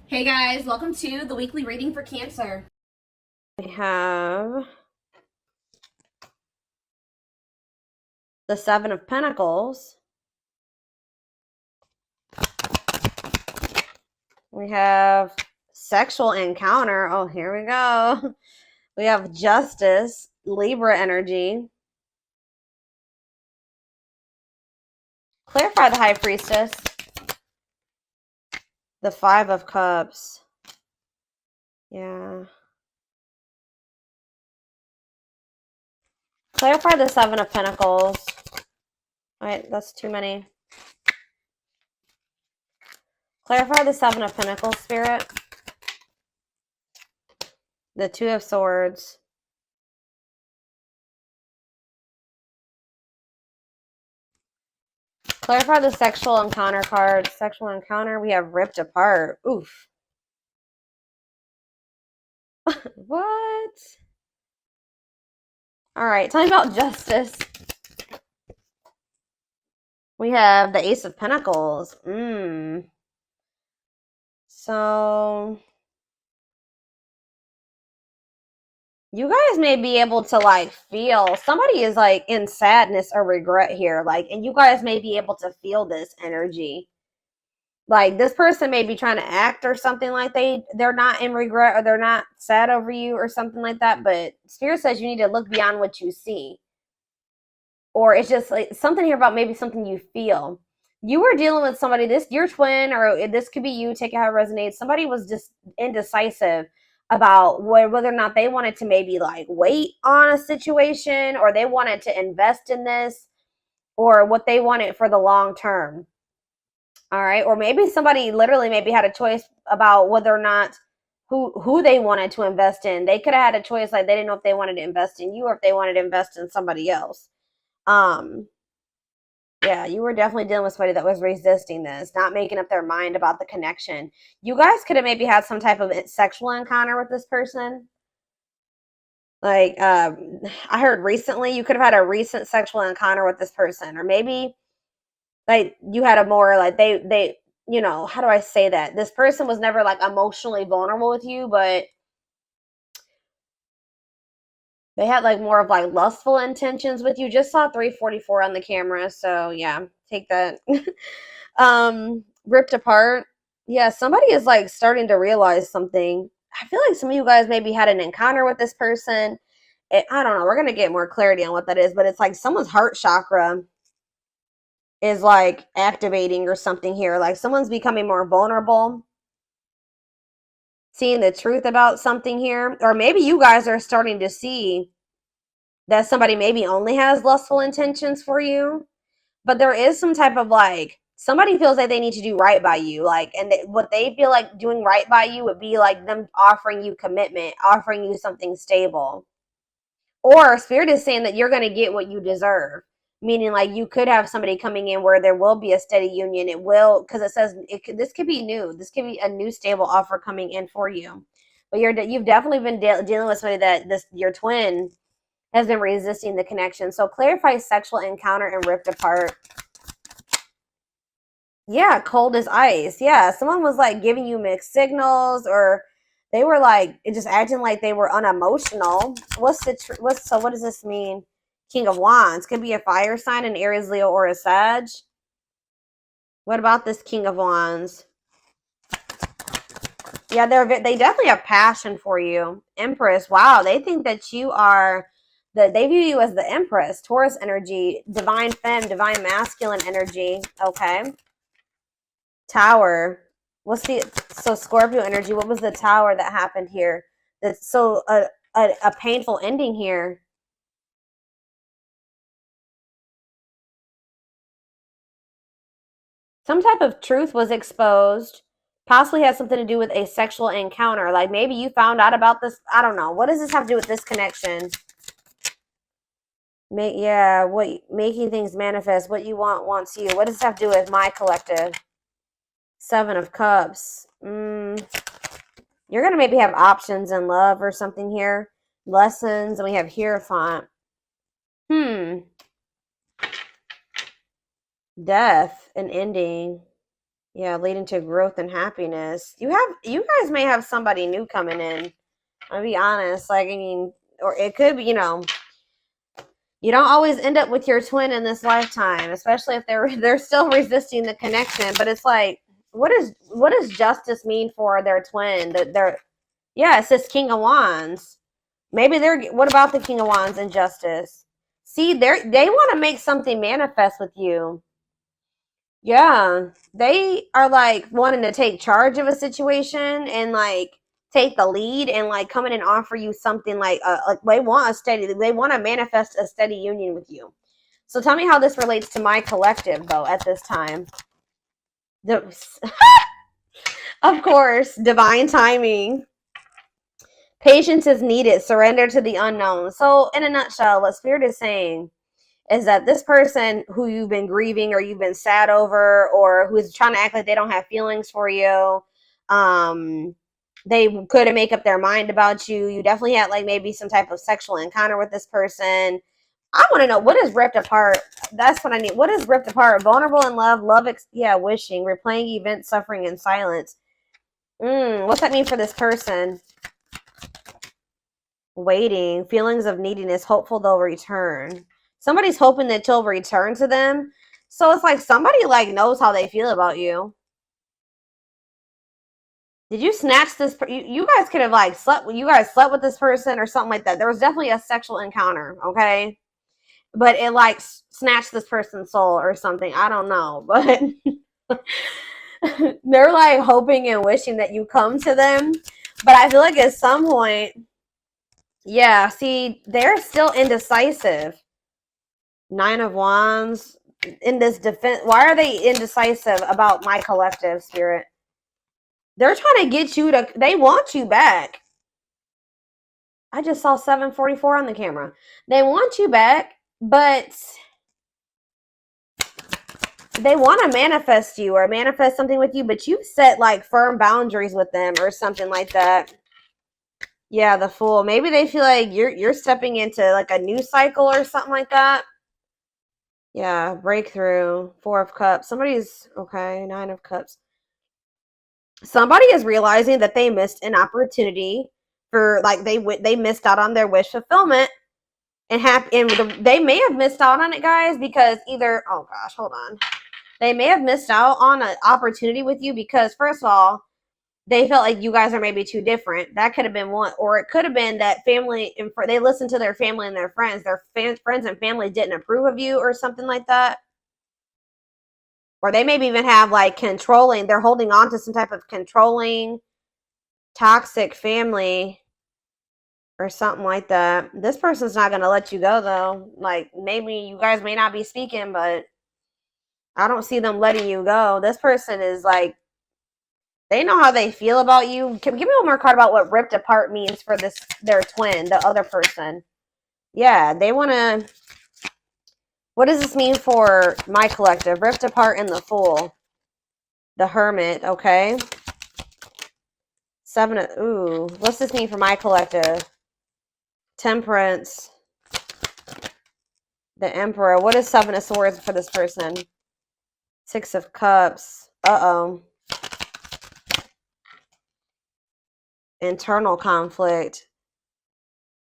Hey guys, welcome to the weekly reading for Cancer. We have the Seven of Pentacles. We have sexual encounter. Oh, here we go. We have Justice, Libra energy. Clarify the High Priestess. The Five of Cups. Yeah. Clarify the Seven of Pentacles. All right, that's too many. Clarify the Seven of Pentacles, Spirit. The Two of Swords. Clarify the sexual encounter card. Sexual encounter, we have ripped apart. Oof. What? All right, tell me about justice. We have the Ace of Pentacles. So you guys may be able to like feel somebody is like in sadness or regret here, like, and you guys may be able to feel this energy. Like this person may be trying to act or something like they're not in regret or they're not sad over you or something like that, but Spirit says you need to look beyond what you see. Or it's just like something here about maybe something you feel. You were dealing with somebody, this your twin, or this could be you, take it how it resonates. Somebody was just indecisive about whether or not they wanted to maybe like wait on a situation or they wanted to invest in this or what they wanted for the long term. All right. Or maybe somebody literally maybe had a choice about whether or not who they wanted to invest in. They could have had a choice, like they didn't know if they wanted to invest in you or if they wanted to invest in somebody else. Yeah, you were definitely dealing with somebody that was resisting this, not making up their mind about the connection. You guys could have maybe had some type of sexual encounter with this person. Like, I heard recently you could have had a recent sexual encounter with this person, or maybe like you had a more like how do I say that? This person was never like emotionally vulnerable with you, but they had like more of like lustful intentions with you. Just saw 344 on the camera, so yeah, take that. Ripped apart. Yeah, somebody is like starting to realize something. I feel like some of you guys maybe had an encounter with this person. I don't know. We're gonna get more clarity on what that is, but it's like someone's heart chakra is like activating or something here. Like someone's becoming more vulnerable, seeing the truth about something here, or maybe you guys are starting to see that somebody maybe only has lustful intentions for you, but there is some type of like somebody feels like they need to do right by you, like, and what they feel like doing right by you would be like them offering you commitment, offering you something stable, or Spirit is saying that you're going to get what you deserve, meaning like you could have somebody coming in where there will be a steady union. It will, because it says this could be new, this could be a new stable offer coming in for you, but you've definitely been dealing with somebody that your twin has been resisting the connection. So clarify sexual encounter and ripped apart. Yeah, cold as ice. Yeah, someone was like giving you mixed signals, or they were like just acting like they were unemotional. So what does this mean? King of Wands could be a fire sign, an Aries, Leo, or a Sag. What about this King of Wands? Yeah, they definitely have passion for you. Empress. Wow, they think that you are they view you as the Empress, Taurus energy, divine femme, divine masculine energy. Okay. Tower. So Scorpio energy? What was the tower that happened here? That's so a painful ending here. Some type of truth was exposed. Possibly has something to do with a sexual encounter. Like maybe you found out about this. I don't know. What does this have to do with this connection? What making things manifest? What you want wants you. What does this have to do with my collective? Seven of Cups. You're going to maybe have options in love or something here. Lessons. And we have Hierophant. Death. An ending. Yeah, leading to growth and happiness. You guys may have somebody new coming in. I'll be honest. Like, I mean, or it could be, you don't always end up with your twin in this lifetime, especially if they're still resisting the connection. But it's like, what does justice mean for their twin? That they're Yeah, it's this King of Wands. Maybe what about the King of Wands and justice? See, they want to make something manifest with you. Yeah, they are like wanting to take charge of a situation and like take the lead and like come in and offer you something like they want to manifest a steady union with you. So tell me how this relates to my collective though at this time. The, of course, divine timing. Patience is needed. Surrender to the unknown. So in a nutshell, what Spirit is saying is that this person who you've been grieving or you've been sad over or who's trying to act like they don't have feelings for you, they couldn't make up their mind about you. You definitely had like maybe some type of sexual encounter with this person. I want to know, what is ripped apart? That's what I need. What is ripped apart? Vulnerable in love, wishing, replaying events, suffering in silence. What's that mean for this person? Waiting, feelings of neediness, hopeful they'll return. Somebody's hoping that you'll return to them. So it's like somebody like knows how they feel about you. Did you snatch this? You guys could have like slept. You guys slept with this person or something like that. There was definitely a sexual encounter, okay? But it like snatched this person's soul or something. I don't know, but they're like hoping and wishing that you come to them. But I feel like at some point, yeah. See, they're still indecisive. 9 of Wands in this defense. Why are they indecisive about my collective, Spirit? They're trying to get you to, they want you back. I just saw 744 on the camera. They want you back, but they want to manifest you or manifest something with you, but you set like firm boundaries with them or something like that. Yeah, the Fool. Maybe they feel like you're stepping into like a new cycle or something like that. Yeah, breakthrough. 4 of Cups. Somebody's okay. 9 of Cups. Somebody is realizing that they missed an opportunity for like they missed out on their wish fulfillment and they may have missed out on it, guys, because either, oh gosh, hold on, they may have missed out on an opportunity with you because first of all, they felt like you guys are maybe too different. That could have been one, or it could have been that family and they listened to their family and their friends. Their friends and family didn't approve of you or something like that. Or they maybe even have like controlling, they're holding on to some type of controlling, toxic family or something like that. This person's not going to let you go though. Like maybe you guys may not be speaking, but I don't see them letting you go. This person is like, they know how they feel about you. Give me one more card about what ripped apart means for their twin, the other person. Yeah, they want to, what does this mean for my collective? Ripped apart and the Fool. The Hermit, okay. 7 of, ooh, what's this mean for my collective? Temperance. The Emperor. What is 7 of Swords for this person? 6 of Cups. Uh-oh. Internal conflict.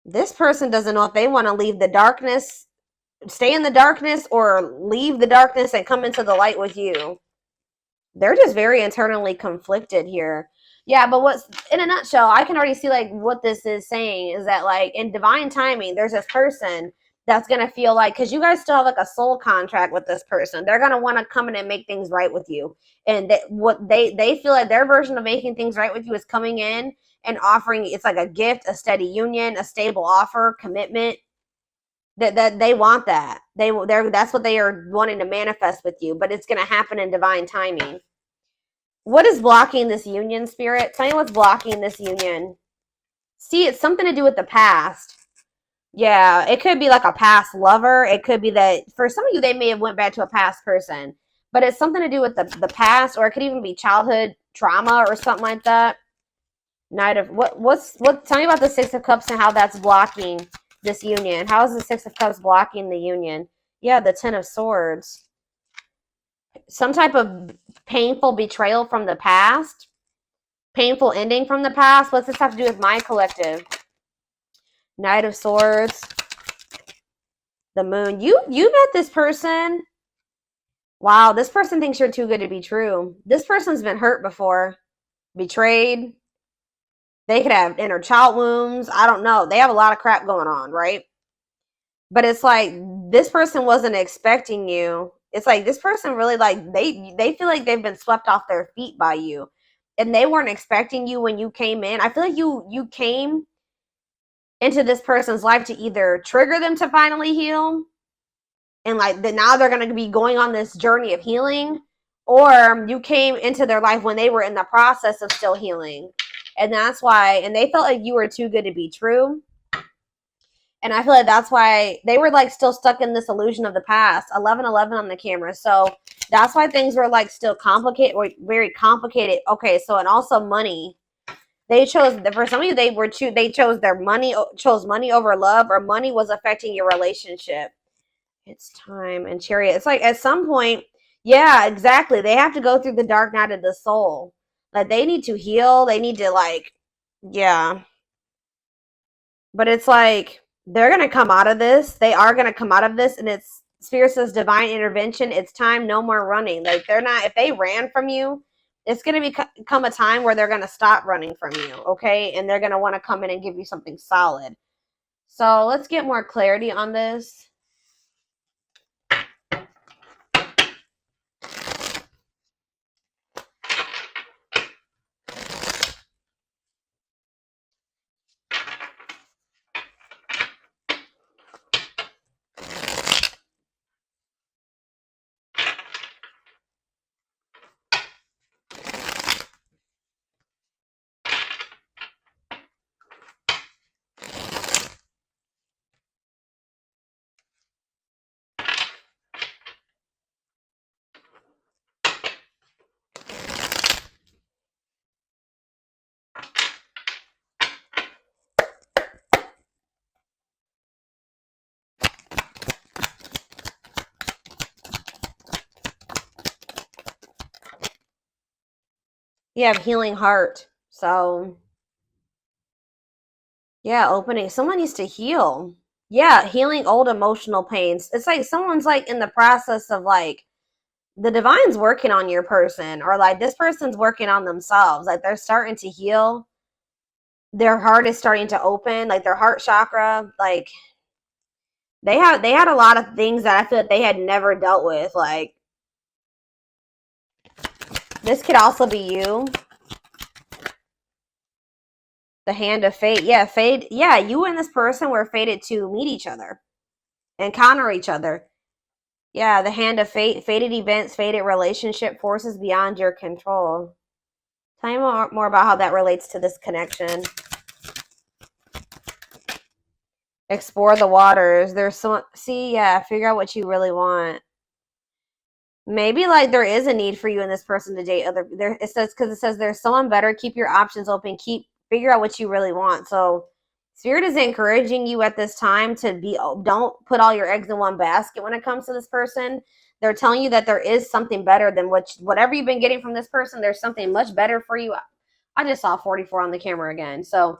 This person doesn't know if they want to leave the darkness, stay in the darkness, or leave the darkness and come into the light with you. They're just very internally conflicted here. Yeah, but what's, in a nutshell, I can already see like what this is saying is that like in divine timing, there's this person that's going to feel like, because you guys still have like a soul contract with this person, they're going to want to come in and make things right with you. And what they feel like their version of making things right with you is coming in and offering, it's like a gift, a steady union, a stable offer, commitment. That they want that. That's what they are wanting to manifest with you, but it's going to happen in divine timing. What is blocking this union, Spirit? Tell me what's blocking this union. See, it's something to do with the past. Yeah, it could be like a past lover. It could be that for some of you, they may have went back to a past person, but it's something to do with the past, or it could even be childhood trauma or something like that. Knight of tell me about the 6 of Cups and how that's blocking this union. How is the 6 of Cups blocking the union? Yeah, the 10 of Swords. Some type of painful betrayal from the past, painful ending from the past. What's this have to do with my collective? Knight of Swords, the Moon. You met this person. Wow, this person thinks you're too good to be true. This person's been hurt before, betrayed. They could have inner child wounds. I don't know. They have a lot of crap going on, right? But it's like this person wasn't expecting you. It's like this person really like they feel like they've been swept off their feet by you, and they weren't expecting you when you came in. I feel like you came into this person's life to either trigger them to finally heal, and like now they're going to be going on this journey of healing, or you came into their life when they were in the process of still healing, and that's why. And they felt like you were too good to be true. And I feel like that's why they were like still stuck in this illusion of the past. 1111 on the camera. So that's why things were like still complicated, or very complicated. Okay, so and also money. They chose, for some of you, they chose money over love, or money was affecting your relationship. It's time. And Chariot. It's like at some point, yeah, exactly. They have to go through the dark night of the soul. Like they need to heal. They need to like, yeah. But it's like they're going to come out of this. They are going to come out of this. And it's Spirit says divine intervention. It's time. No more running. Like they're not, if they ran from you, it's going to become a time where they're going to stop running from you. Okay. And they're going to want to come in and give you something solid. So let's get more clarity on this. You have healing heart. So yeah, opening. Someone needs to heal. Yeah, healing old emotional pains. It's like someone's like in the process of like the divine's working on your person, or like this person's working on themselves. Like they're starting to heal. Their heart is starting to open, like their heart chakra. Like they had a lot of things that I feel like they had never dealt with. Like this could also be you. The hand of fate. Yeah, fate. Yeah, you and this person were fated to meet each other, encounter each other. Yeah, the hand of fate, fated events, fated relationship, forces beyond your control. Tell me more about how that relates to this connection. Explore the waters. There's so, see, yeah, figure out what you really want. Maybe like there is a need for you and this person to date other. There it says, because it says there's someone better. Keep your options open. Figure out what you really want. So Spirit is encouraging you at this time to be, don't put all your eggs in one basket when it comes to this person. They're telling you that there is something better than whatever you've been getting from this person. There's something much better for you. I just saw 44 on the camera again. So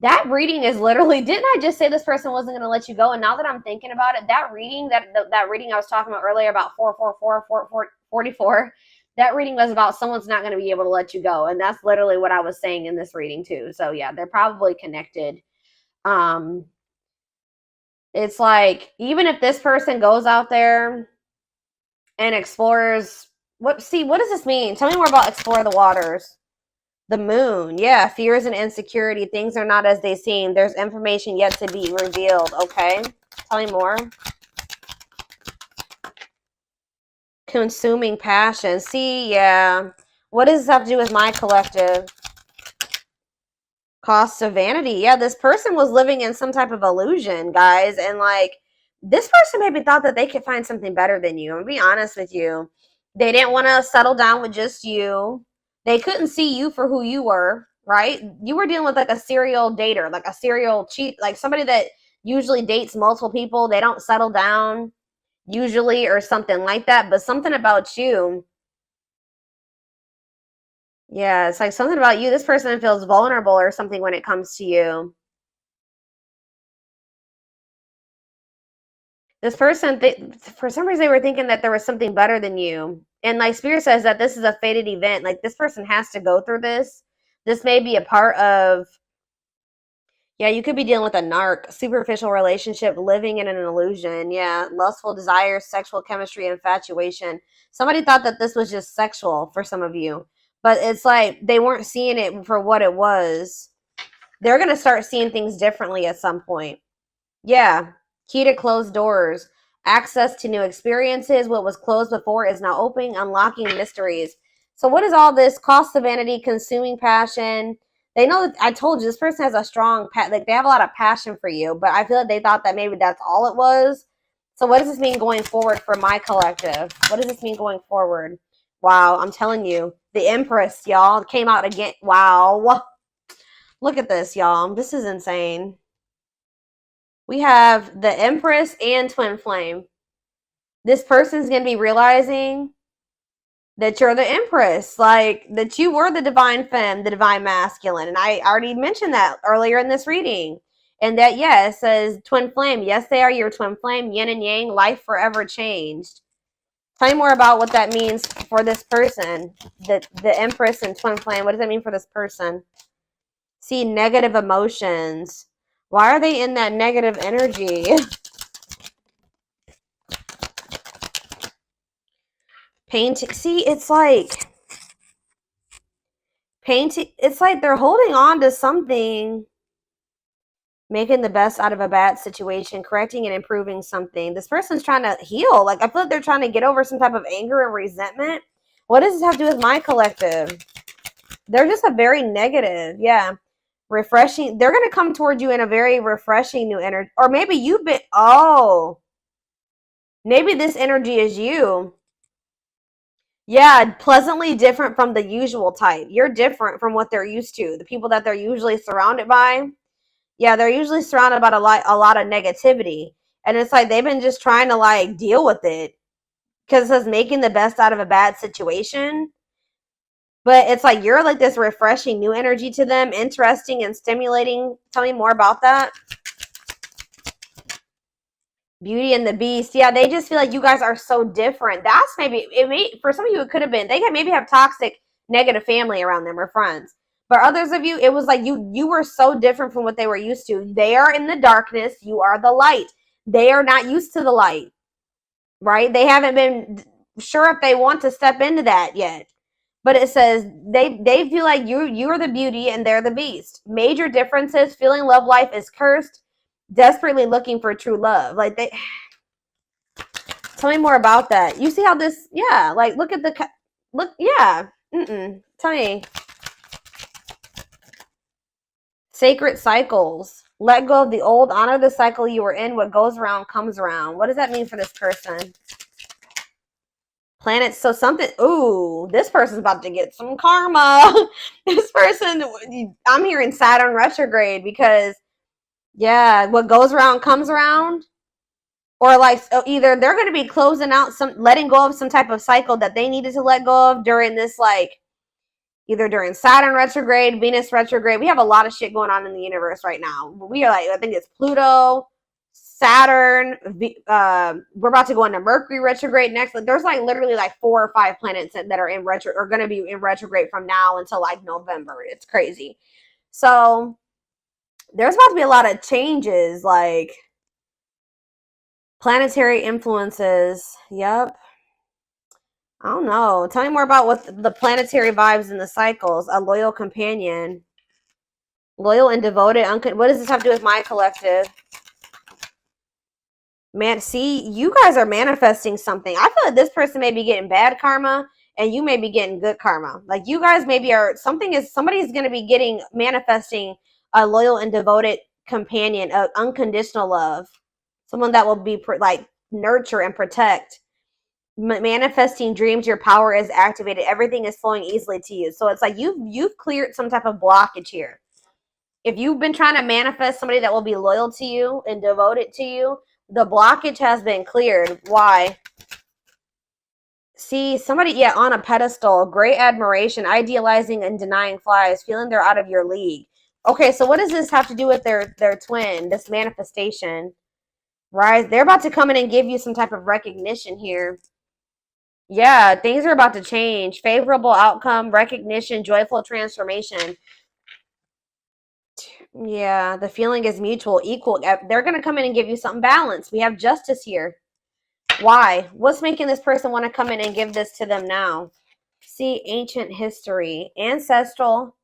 that reading is literally, didn't I just say this person wasn't going to let you go? And now that I'm thinking about it, that reading, that reading I was talking about earlier about 44, that reading was about someone's not going to be able to let you go. And that's literally what I was saying in this reading too. So yeah, they're probably connected. It's like, even if this person goes out there and explores, what does this mean? Tell me more about explore the waters. The moon. Yeah, fears and insecurity. Things are not as they seem. There's information yet to be revealed. Okay. Tell me more. Consuming passion. See, yeah. What does this have to do with my collective? Cost of vanity. Yeah, this person was living in some type of illusion, guys. And like, this person maybe thought that they could find something better than you. I'm gonna be honest with you. They didn't want to settle down with just you. They couldn't see you for who you were, right? You were dealing with like a serial dater, like a serial cheat, like somebody that usually dates multiple people. They don't settle down usually, or something like that. But something about you, Yeah, it's like something about you. This person feels vulnerable or something when it comes to you. This person, for some reason, they were thinking that there was something better than you. And like Spirit says that this is a fated event. Like this person has to go through this. This may be a part of, yeah, you could be dealing with a narc, superficial relationship, living in an illusion. Yeah, lustful desires, sexual chemistry, infatuation. Somebody thought that this was just sexual for some of you, but it's like they weren't seeing it for what it was. They're going to start seeing things differently at some point. Yeah. Key to closed doors. Access to new experiences. What was closed before is now opening, unlocking mysteries. So, what is all this? Cost of vanity, consuming passion. They know that I told you this person has a strong, like they have a lot of passion for you, but I feel like they thought that maybe that's all it was. So, what does this mean going forward for my collective? What does this mean going forward? Wow, I'm telling you, the Empress, y'all, came out again. Wow. Look at this, y'all. This is insane. We have the Empress and Twin Flame. This person's going to be realizing that you're the Empress, like that you were the divine femme, the divine masculine. And I already mentioned that earlier in this reading. And that, yeah, it says Twin Flame. Yes, they are your twin flame, yin and yang, life forever changed. Tell me more about what that means for this person. The Empress and Twin Flame. What does that mean for this person? See, negative emotions. Why are they in that negative energy? Painting. See, it's like painting. It's like they're holding on to something, making the best out of a bad situation, correcting and improving something. This person's trying to heal. Like, I feel like they're trying to get over some type of anger and resentment. What does this have to do with my collective? They're just a very negative. Yeah. Refreshing. They're going to come toward you in a very refreshing new energy. Or maybe you've been, oh, maybe this energy is you. Yeah, pleasantly different from the usual type. You're different from what they're used to. The people that they're usually surrounded by. Yeah, they're usually surrounded by a lot of negativity. And it's like they've been just trying to like deal with it. Because it says making the best out of a bad situation. But it's like you're like this refreshing new energy to them, interesting and stimulating. Tell me more about that. Beauty and the Beast. Yeah, they just feel like you guys are so different. That's maybe it may for some of you it could have been they could maybe have toxic negative family around them or friends. But others of you, it was like you were so different from what they were used to. They are in the darkness, you are the light. They are not used to the light, right? They haven't been sure if they want to step into that yet. But it says they feel like you are the beauty and they're the beast. Major differences, feeling love life is cursed, desperately looking for true love. Like they tell me more about that. You see how this, yeah, like look at the, look, yeah. Tell me. Sacred cycles. Let go of the old, honor the cycle you were in. What goes around comes around. What does that mean for this person? Planets. So something, ooh, this person's about to get some karma. This person, I'm hearing Saturn retrograde because, yeah, what goes around comes around. Or like so either they're going to be closing out letting go of some type of cycle that they needed to let go of during this, like either during Saturn retrograde, Venus retrograde. We have a lot of shit going on in the universe right now. We are like, I think it's Pluto, Saturn. We're about to go into Mercury retrograde next. Like, there's like literally like 4 or 5 planets that are in retro are going to be in retrograde from now until like November. It's crazy. So there's about to be a lot of changes, like planetary influences. Yep. I don't know. Tell me more about what the planetary vibes and the cycles. A loyal companion. Loyal and devoted. What does this have to do with my collective? Man, see, you guys are manifesting something. I feel like this person may be getting bad karma and you may be getting good karma. Like you guys maybe are, somebody's going to be manifesting a loyal and devoted companion, of unconditional love. Someone that will be like nurture and protect. Manifesting dreams, your power is activated, everything is flowing easily to you. So it's like you've cleared some type of blockage here. If you've been trying to manifest somebody that will be loyal to you and devoted to you, the blockage has been cleared. Why? See, somebody, yeah, on a pedestal, great admiration, idealizing and denying flies, feeling they're out of your league. Okay, so what does this have to do with their twin, this manifestation? Right? They're about to come in and give you some type of recognition here. Yeah, things are about to change. Favorable outcome, recognition, joyful transformation. Yeah, the feeling is mutual, equal. They're going to come in and give you something balanced. We have justice here. Why? What's making this person want to come in and give this to them now? See, ancient history, ancestral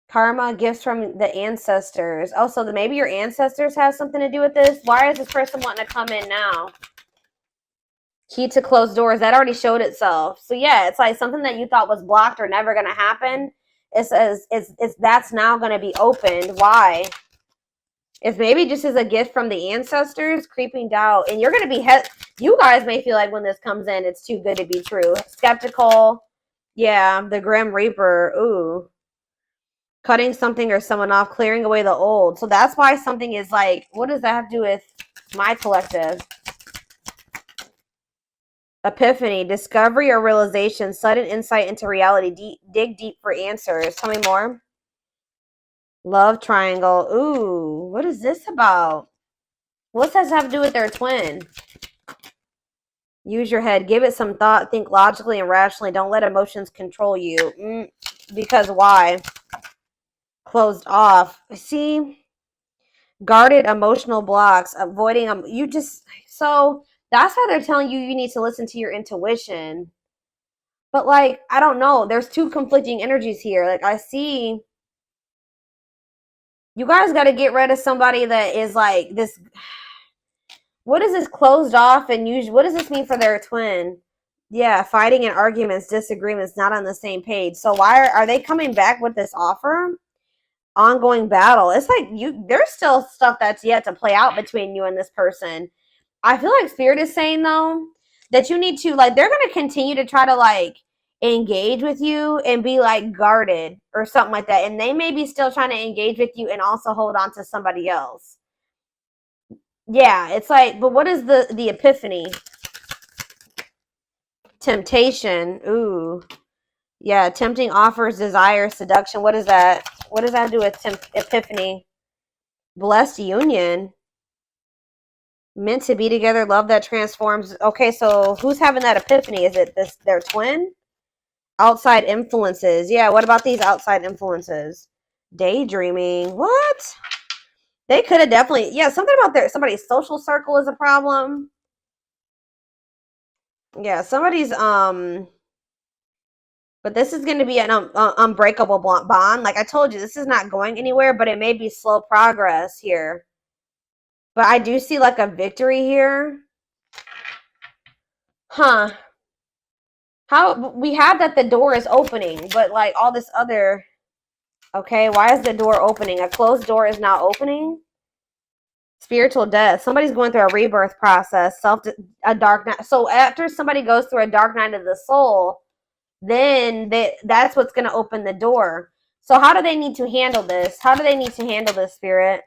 karma, gifts from the ancestors. Oh, so maybe your ancestors have something to do with this. Why is this person wanting to come in now? Key to closed doors, that already showed itself. So yeah, it's like something that you thought was blocked or never going to happen. It says it's that's now going to be opened. Why? It's maybe just as a gift from the ancestors, creeping doubt, and you're going to be you guys may feel like when this comes in, it's too good to be true. Skeptical. Yeah, the Grim Reaper. Ooh. Cutting something or someone off, clearing away the old. So that's why something is like, what does that have to do with my collective? Epiphany, discovery or realization, sudden insight into reality. Dig deep for answers. Tell me more. Love triangle. Ooh, what is this about? What does that have to do with their twin? Use your head. Give it some thought. Think logically and rationally. Don't let emotions control you. Because why? Closed off. See? Guarded emotional blocks. Avoiding them. So that's why they're telling you need to listen to your intuition. But like, I don't know. There's two conflicting energies here. Like I see you guys got to get rid of somebody that is like this. What is this closed off and usually? What does this mean for their twin? Yeah, fighting and arguments, disagreements, not on the same page. So why are they coming back with this offer? Ongoing battle. It's like there's still stuff that's yet to play out between you and this person. I feel like Spirit is saying though that you need to like they're gonna continue to try to like engage with you and be like guarded or something like that. And they may be still trying to engage with you and also hold on to somebody else. Yeah, it's like, but what is the epiphany? Temptation. Ooh. Yeah, tempting offers, desire, seduction. What is that? What does that do with epiphany? Blessed union. Meant to be together, love that transforms. Okay, so who's having that epiphany? Is it their twin? Outside influences. Yeah, what about these outside influences? Daydreaming. What? They could have definitely, yeah, something about somebody's social circle is a problem. Yeah, somebody's but this is going to be an unbreakable bond. Like I told you, this is not going anywhere, but it may be slow progress here. But I do see like a victory here. Huh. How we have that the door is opening, but like all this other. Okay, why is the door opening? A closed door is not opening. Spiritual death. Somebody's going through a rebirth process. A dark night. So after somebody goes through a dark night of the soul, then that's what's going to open the door. So how do they need to handle this? How do they need to handle this, Spirit?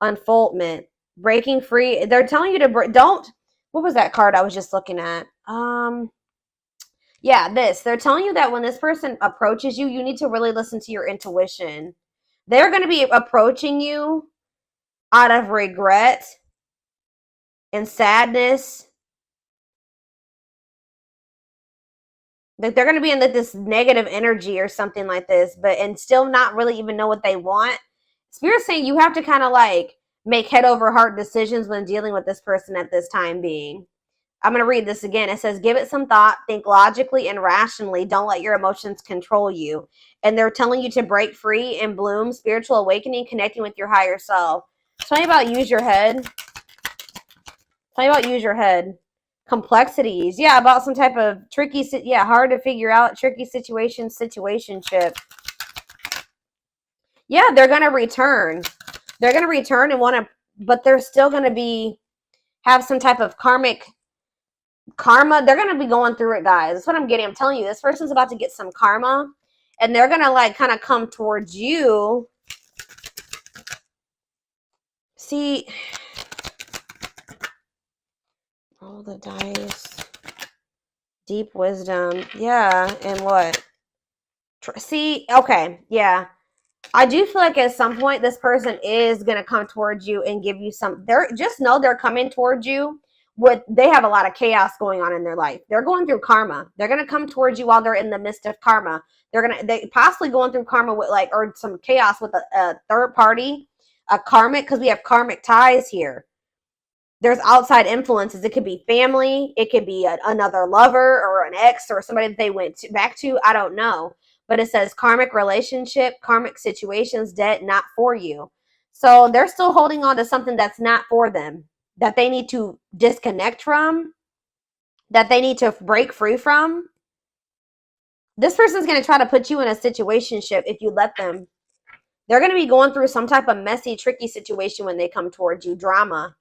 Unfoldment. Breaking free. They're telling you to don't. What was that card I was just looking at? Yeah, this. They're telling you that when this person approaches you, you need to really listen to your intuition. They're going to be approaching you out of regret and sadness. Like they're going to be in this negative energy or something like this, and still not really even know what they want. Spirit's saying you have to kind of like make head over heart decisions when dealing with this person at this time being. I'm going to read this again. It says, give it some thought, think logically and rationally. Don't let your emotions control you. And they're telling you to break free and bloom, spiritual awakening, connecting with your higher self. Tell me about use your head. Tell me about use your head. Complexities. Yeah, about some type of tricky, hard to figure out, tricky situationship. Yeah, they're going to return. They're going to return and want to, but they're still going to have some type of karmic karma. They're going to be going through it, guys. That's what I'm getting. I'm telling you, this person's about to get some karma and they're going to like kind of come towards you. See, roll the dice. Deep wisdom. Yeah. And what? See, okay. Yeah. I do feel like at some point this person is going to come towards you and give you some, they're just know they're coming towards you with, they have a lot of chaos going on in their life. They're going through karma. They're going to come towards you while they're in the midst of karma. They possibly going through karma with like, or some chaos with a third party, a karmic, because we have karmic ties here. There's outside influences. It could be family. It could be another lover or an ex or somebody that they went back to. I don't know. But it says karmic relationship, karmic situations, debt, not for you. So they're still holding on to something that's not for them, that they need to disconnect from, that they need to break free from. This person's going to try to put you in a situationship if you let them. They're going to be going through some type of messy, tricky situation when they come towards you. Drama.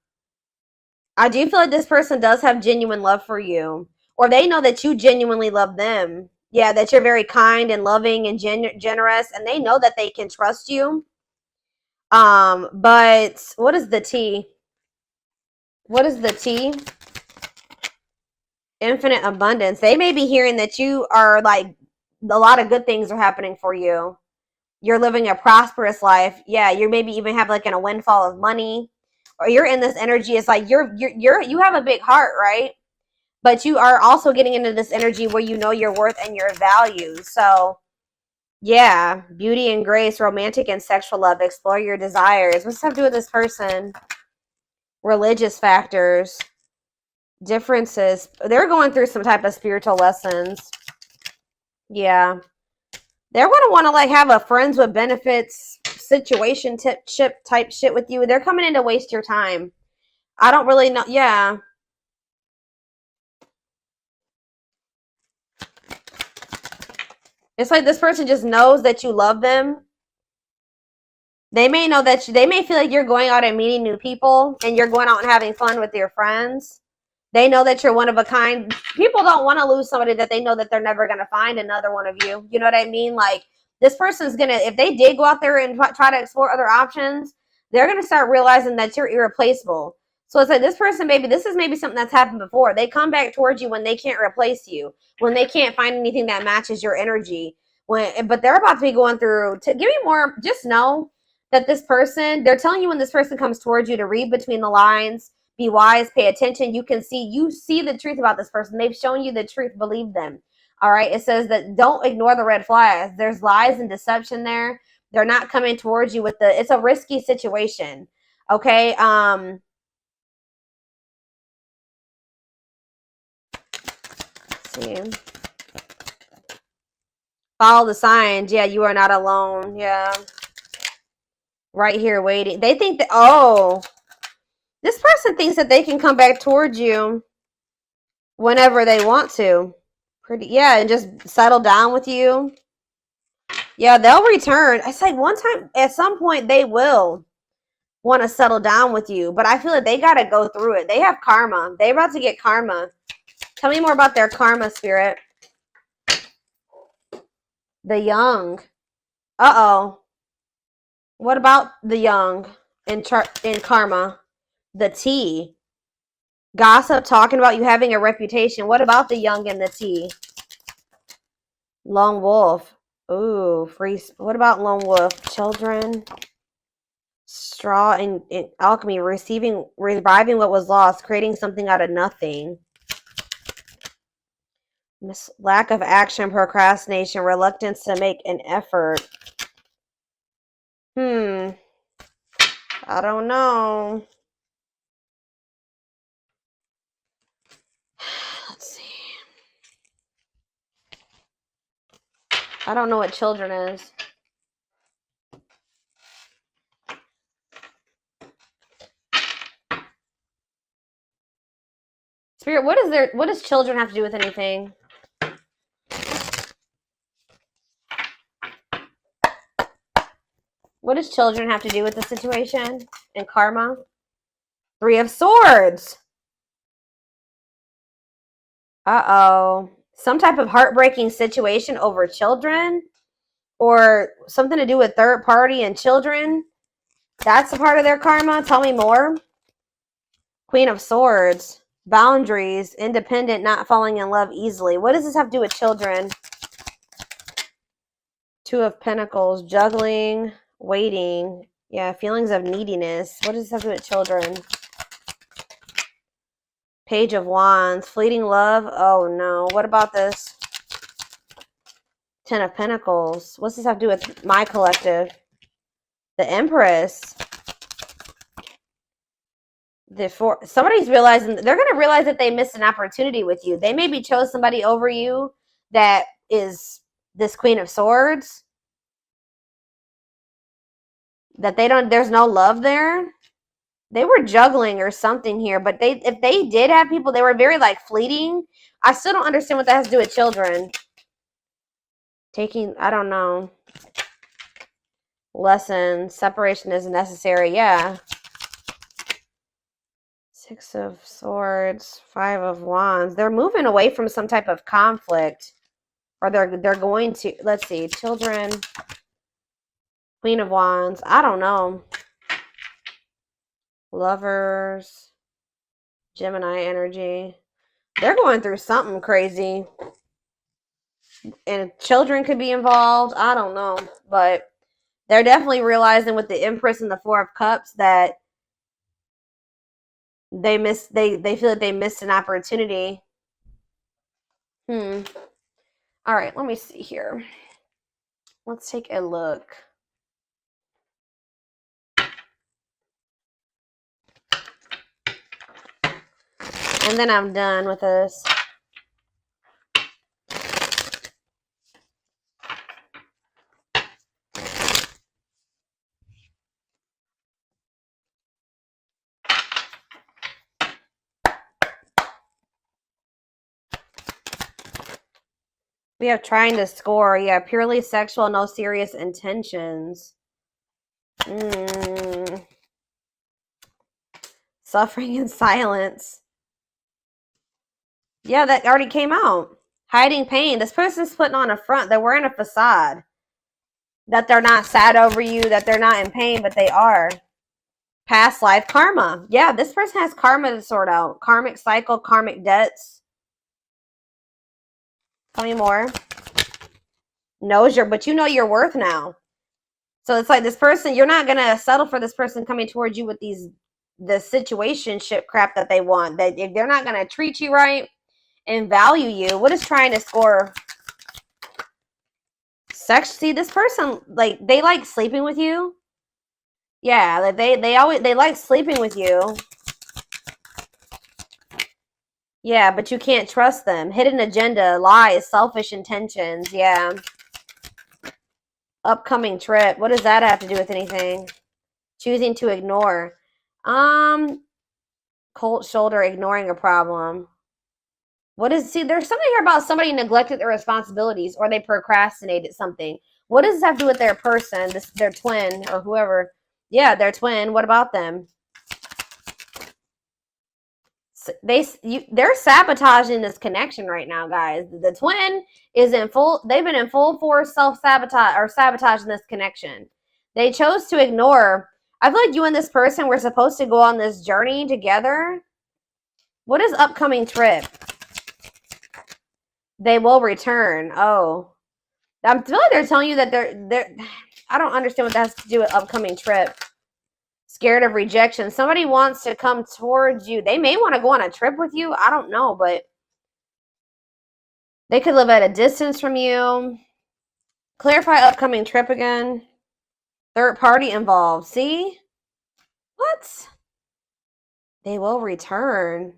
I do feel like this person does have genuine love for you, or they know that you genuinely love them. Yeah, that you're very kind and loving and generous, and they know that they can trust you. But what is the T? What is the T? Infinite abundance. They may be hearing that you are like, a lot of good things are happening for you. You're living a prosperous life. Yeah, you maybe even have like a windfall of money, or you're in this energy. It's like you have a big heart, right? But you are also getting into this energy where you know your worth and your value. So yeah, beauty and grace, romantic and sexual love, explore your desires. What's that have to do with this person? Religious factors, differences. They're going through some type of spiritual lessons. Yeah. They're going to want to like have a friends with benefits situation type shit with you. They're coming in to waste your time. I don't really know. Yeah. It's like this person just knows that you love them. They may know that they may feel like you're going out and meeting new people and you're going out and having fun with your friends. They know that you're one of a kind. People don't want to lose somebody that they know that they're never going to find another one of you. You know what I mean? Like this person's going to, if they did go out there and try to explore other options, they're going to start realizing that you're irreplaceable. So it's like this person, maybe this is maybe something that's happened before. They come back towards you when they can't replace you, when they can't find anything that matches your energy. But they're about to be going through, to give me more, just know that this person, they're telling you when this person comes towards you to read between the lines, be wise, pay attention. You see the truth about this person. They've shown you the truth. Believe them. All right. It says that don't ignore the red flags. There's lies and deception there. They're not coming towards you with it's a risky situation. Okay. Let's see. Follow the signs. Yeah, you are not alone. Yeah. Right here waiting. They think that, oh, this person thinks that they can come back towards you whenever they want to. Yeah, and just settle down with you. Yeah, they'll return. I said one time, at some point, they will want to settle down with you, but I feel like they got to go through it. They have karma. They're about to get karma. Tell me more about their karma, spirit. The young. Uh-oh. What about the young in karma? The T. Gossip, talking about you having a reputation. What about the young and the T? Lone wolf. Ooh, free. What about lone wolf? Children. Straw and alchemy. Reviving what was lost. Creating something out of nothing. Lack of action, procrastination, reluctance to make an effort. I don't know. Let's see. I don't know what children is. Spirit, what does children have to do with anything? What does children have to do with the situation and karma? Three of Swords. Uh-oh. Some type of heartbreaking situation over children, or something to do with third party and children. That's a part of their karma. Tell me more. Queen of Swords. Boundaries, independent, not falling in love easily. What does this have to do with children? Two of Pentacles, juggling, waiting. Yeah, feelings of neediness. What does this have to do with children? Page of Wands, fleeting love. Oh no, what about this? Ten of Pentacles. What's this have to do with my collective? The Empress. Somebody's realizing, they're going to realize that they missed an opportunity with you. They maybe chose somebody over you that is this Queen of Swords. That there's no love there. They were juggling or something here, but if they did have people, they were very like fleeting. I still don't understand what that has to do with children. I don't know. Lesson, separation is necessary. Yeah. Six of Swords, Five of Wands. They're moving away from some type of conflict, or they're going to. Let's see, children. Queen of Wands. I don't know. Lovers. Gemini energy. They're going through something crazy, and children could be involved. I don't know, but they're definitely realizing with the Empress and the Four of Cups that they feel that they missed an opportunity. All right, let me see here. Let's take a look. And then I'm done with this. We have trying to score. Yeah, purely sexual, no serious intentions. Suffering in silence. Yeah, that already came out. Hiding pain. This person's putting on a front. They're wearing a facade. That they're not sad over you, that they're not in pain, but they are. Past life karma. Yeah, this person has karma to sort out. Karmic cycle, karmic debts. Tell me more. But you know your worth now. So it's like this person, you're not going to settle for this person coming towards you with the situationship crap that they want. That if they're not going to treat you right and value you, what is trying to score? Sex. See, this person, like, they like sleeping with you. Yeah, like they like sleeping with you. Yeah, but you can't trust them. Hidden agenda, lies, selfish intentions. Yeah. Upcoming trip. What does that have to do with anything? Choosing to ignore. Cold shoulder, ignoring a problem. There's something here about somebody neglected their responsibilities or they procrastinated something. What does this have to do with their person, their twin or whoever? Yeah, their twin. What about them? They're sabotaging this connection right now, guys. The twin is they've been in full force self-sabotage or sabotaging this connection. They chose to ignore. I feel like you and this person were supposed to go on this journey together. What is upcoming trip? They will return. Oh. I feel like they're telling you that they're I don't understand what that has to do with upcoming trip. Scared of rejection. Somebody wants to come towards you. They may want to go on a trip with you. I don't know, but they could live at a distance from you. Clarify upcoming trip again. Third party involved. See? What? They will return.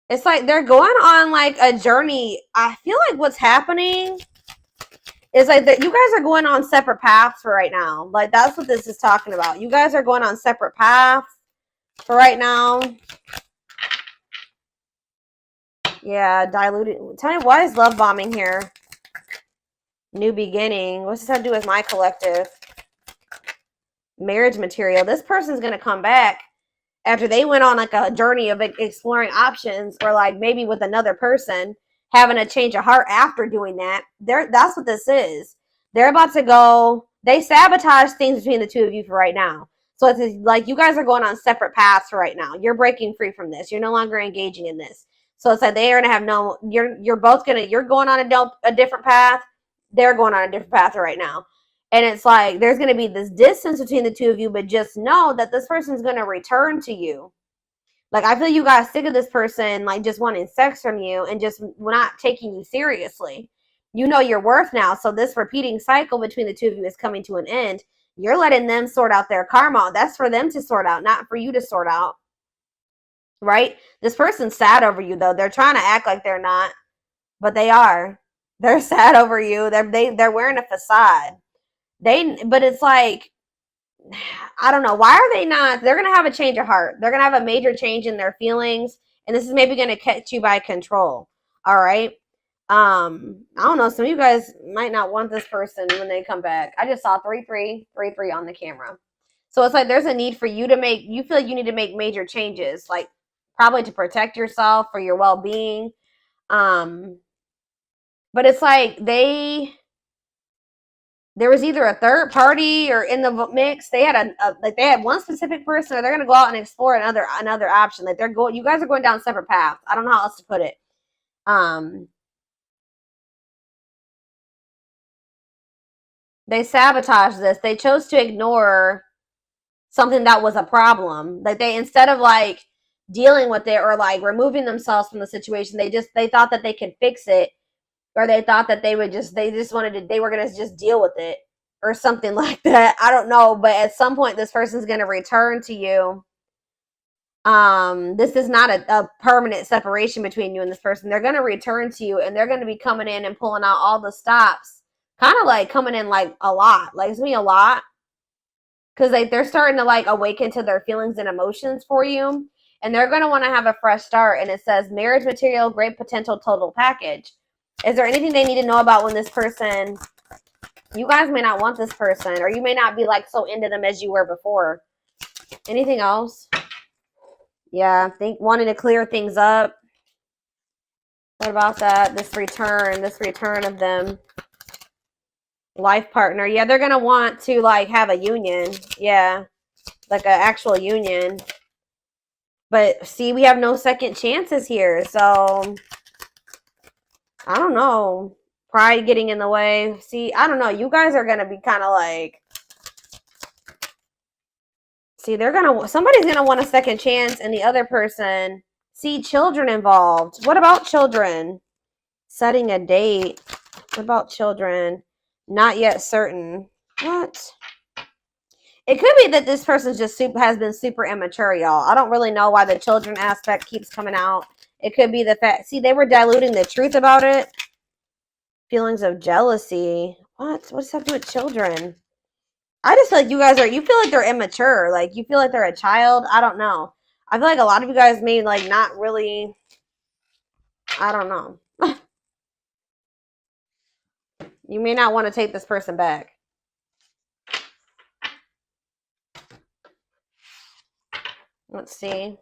It's like they're going on like a journey. I feel like what's happening is like that you guys are going on separate paths for right now. Like that's what this is talking about. You guys are going on separate paths for right now. Yeah, diluted. Tell me, why is love bombing here? New beginning. What's this have to do with my collective? Marriage material. This person's going to come back after they went on like a journey of exploring options, or like maybe with another person, having a change of heart after doing that. That's what this is. They're about to go. They sabotage things between the two of you for right now. So it's like you guys are going on separate paths right now. You're breaking free from this. You're no longer engaging in this. So it's like they are gonna have no. You're both gonna. You're going on a different path. They're going on a different path right now, and it's like there's gonna be this distance between the two of you. But just know that this person's gonna return to you. Like I feel you got sick of this person, like just wanting sex from you and just not taking you seriously. You know your worth now. So this repeating cycle between the two of you is coming to an end. You're letting them sort out their karma. That's for them to sort out, not for you to sort out. Right? This person's sad over you though. They're trying to act like they're not, but they are. They're sad over you. They're wearing a facade. But it's like, I don't know. Why are they not? They're going to have a change of heart. They're going to have a major change in their feelings. And this is maybe going to catch you by control. All right. I don't know. Some of you guys might not want this person when they come back. I just saw 3333 on the camera. So it's like there's a need for you to make, you feel like you need to make major changes, like probably to protect yourself for your well-being. But it's like there was either a third party or in the mix. They had they had one specific person, or they're gonna go out and explore another option. Like you guys are going down separate paths. I don't know how else to put it. They sabotaged this. They chose to ignore something that was a problem. Like instead of like dealing with it or like removing themselves from the situation, they thought that they could fix it, or they thought that they were gonna just deal with it or something like that. I don't know, but at some point this person's gonna return to you. This is not a permanent separation between you and this person. They're gonna return to you, and they're gonna be coming in and pulling out all the stops, kind of like coming in like a lot. Like it's gonna be a lot, because like they're starting to like awaken to their feelings and emotions for you, and they're gonna want to have a fresh start. And it says marriage material, great potential, total package. Is there anything they need to know about when this person, you guys may not want this person, or you may not be like so into them as you were before. Anything else? Yeah, wanting to clear things up. What about that? This return of them. Life partner. Yeah, they're going to want to like have a union. Yeah, like an actual union. But see, we have no second chances here. So I don't know. Pride getting in the way. See, I don't know. You guys are going to be kind of like, see, somebody's going to want a second chance, and the other person, see, children involved. What about children? Setting a date. What about children? Not yet certain. What? It could be that this person has been super immature, y'all. I don't really know why the children aspect keeps coming out. It could be the fact, see, they were diluting the truth about it. Feelings of jealousy. What's that to do with children? I just feel like you feel like they're immature. Like you feel like they're a child. I don't know. I feel like a lot of you guys may like not really, I don't know. You may not want to take this person back. Let's see.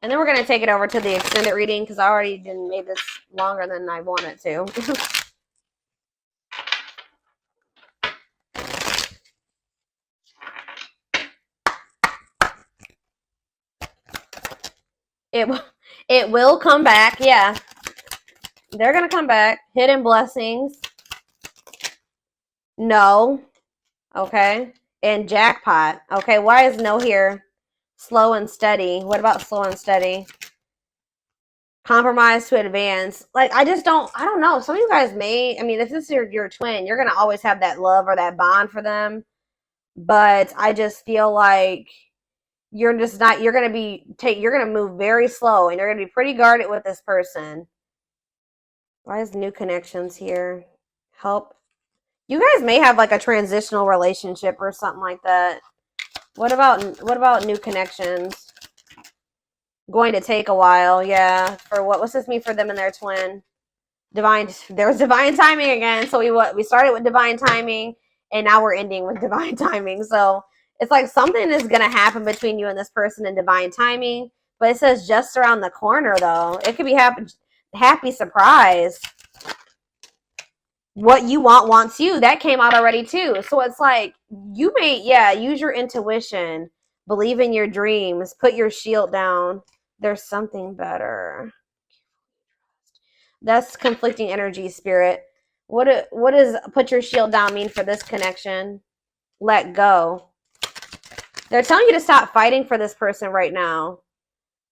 And then we're going to take it over to the extended reading, because I already made this longer than I wanted to. It will come back. Yeah. They're going to come back. Hidden blessings. No. Okay. And jackpot. Okay. Why is no here? Slow and steady. What about slow and steady? Compromise to advance. Like, I don't know. Some of you guys may, I mean, if this is your twin, you're going to always have that love or that bond for them. But I just feel like you're just not, you're going to move very slow, and you're going to be pretty guarded with this person. Why is new connections here? Help. You guys may have like a transitional relationship or something like that. What about new connections? Going to take a while, yeah. For what's this mean for them and their twin? There was divine timing again. So we started with divine timing, and now we're ending with divine timing. So it's like something is gonna happen between you and this person in divine timing. But it says just around the corner though. It could be happy surprise. what you want wants you. That came out already too. So it's like you may, yeah, use your intuition, believe in your dreams, put your shield down. There's something better. That's conflicting energy, spirit. What does put your shield down mean for this connection? Let go. They're telling you to stop fighting for this person right now.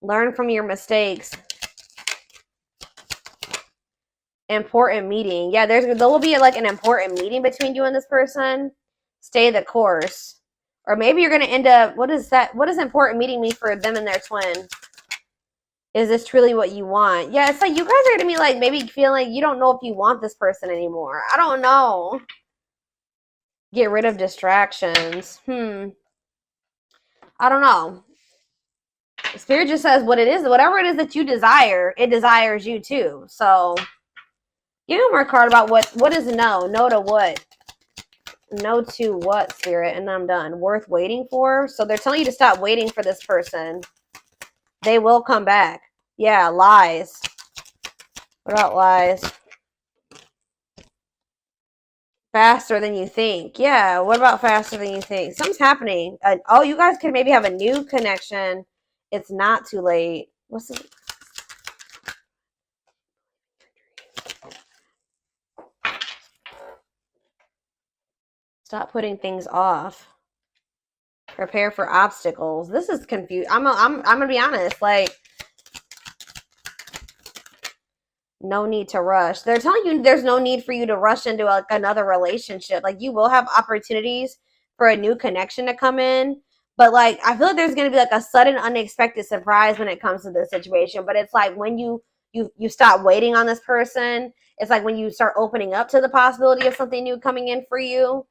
Learn from your mistakes. Important meeting. Yeah, there will be like an important meeting between you and this person. Stay the course. Or maybe you're going to end up, what is that? What does important meeting mean for them and their twin? Is this truly what you want? Yeah, it's like you guys are going to be like maybe feeling like you don't know if you want this person anymore. I don't know. Get rid of distractions. I don't know. Spirit just says what it is. Whatever it is that you desire, it desires you too. So give me more card about what is no. No to what? No to what, Spirit? And I'm done. Worth waiting for? So they're telling you to stop waiting for this person. They will come back. Yeah, lies. What about lies? Faster than you think. Yeah, what about faster than you think? Something's happening. Oh, you guys could maybe have a new connection. It's not too late. What's this? Stop putting things off. Prepare for obstacles. This is confused. I'm gonna be honest. Like, no need to rush. They're telling you there's no need for you to rush into like another relationship. Like, you will have opportunities for a new connection to come in, but like I feel like there's gonna be like a sudden unexpected surprise when it comes to this situation. But it's like when you stop waiting on this person, it's like when you start opening up to the possibility of something new coming in for you.